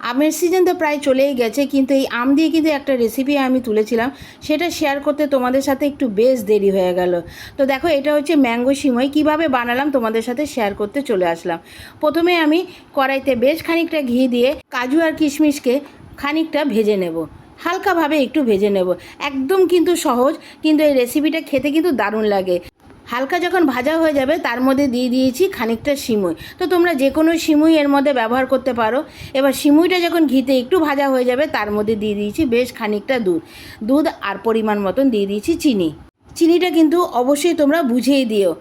আমের সিজন তো প্রায় চলেই গেছে, কিন্তু এই আম দিয়ে কিন্তু একটা রেসিপি আমি তুলেছিলাম, সেটা শেয়ার করতে তোমাদের সাথে একটু বেশ দেরি হয়ে গেল। তো দেখো, এটা হচ্ছে ম্যাঙ্গো সিমই। কীভাবে বানালাম তোমাদের সাথে শেয়ার করতে চলে আসলাম। প্রথমে আমি কড়াইতে বেশ খানিকটা ঘি দিয়ে কাজু আর কিশমিশকে খানিকটা ভেজে নেব, হালকাভাবে একটু ভেজে নেব। একদম কিন্তু সহজ, কিন্তু এই রেসিপিটা খেতে কিন্তু দারুণ লাগে। হালকা যখন ভাজা হয়ে যাবে তার মধ্যে দিয়ে দিয়েছি খানিকটা সিমুই। তো তোমরা যে কোনো সিমুই এর মধ্যে ব্যবহার করতে পারো। এবার সিমুইটা যখন ঘিতে একটু ভাজা হয়ে যাবে তার মধ্যে দিয়ে দিয়েছি বেশ খানিকটা দুধ আর পরিমাণ মতন দিয়ে দিয়েছি চিনি। চিনিটা কিন্তু অবশ্যই তোমরা বুঝেই দিও।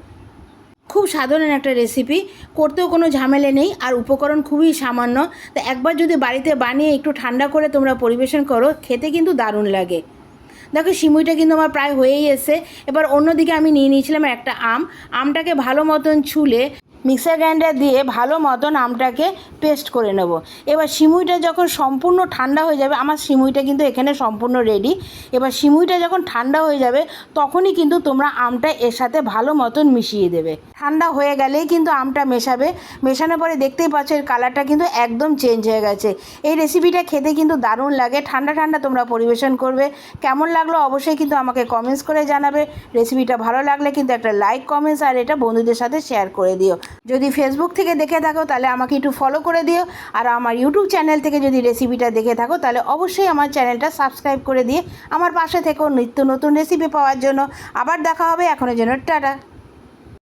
খুব সাধারণ একটা রেসিপি, করতেও কোনো ঝামেলা নেই, আর উপকরণ খুবই সামান্য। তো একবার যদি বাড়িতে বানিয়ে একটু ঠান্ডা করে তোমরা পরিবেশন করো, খেতে কিন্তু দারুণ লাগে। দেখো, সিমুইটা কিন্তু আমার প্রায় হয়েই এসে। এবার অন্যদিকে আমি নিয়ে নিয়েছিলাম একটা আমটাকে ভালো মতন ছুলে মিক্সার গ্রাইন্ডার দিয়ে ভালো মতন আমটাকে পেস্ট করে নেব। এবার সিমুইটা যখন সম্পূর্ণ ঠান্ডা হয়ে যাবে, আমার সিমুইটা কিন্তু এখানে সম্পূর্ণ রেডি। এবার সিমুইটা যখন ঠান্ডা হয়ে যাবে তখনই কিন্তু তোমরা আমটা এর সাথে ভালো মতন মিশিয়ে দেবে। ঠান্ডা হয়ে গেলেই কিন্তু আমটা মেশাবে। মেশানোর পরে দেখতেই পাচ্ছ এর কালারটা কিন্তু একদম চেঞ্জ হয়ে গেছে। এই রেসিপিটা খেতে কিন্তু দারুণ লাগে। ঠান্ডা ঠান্ডা তোমরা পরিবেশন করবে। কেমন লাগলো অবশ্যই কিন্তু আমাকে কমেন্টস করে জানাবে। রেসিপিটা ভালো লাগলে কিন্তু একটা লাইক, কমেন্টস আর এটা বন্ধুদের সাথে শেয়ার করে দিও। যদি ফেসবুক থেকে দেখে থাকো তাহলে আমাকে একটু ফলো করে দিও, আর আমার ইউটিউব চ্যানেল থেকে যদি রেসিপিটা দেখে থাকো তাহলে অবশ্যই আমার চ্যানেলটা সাবস্ক্রাইব করে দিয়ে আমার পাশে থেকেও নিত্য নতুন রেসিপি পাওয়ার জন্য। আবার দেখা হবে, এখনের জন্য টাটা।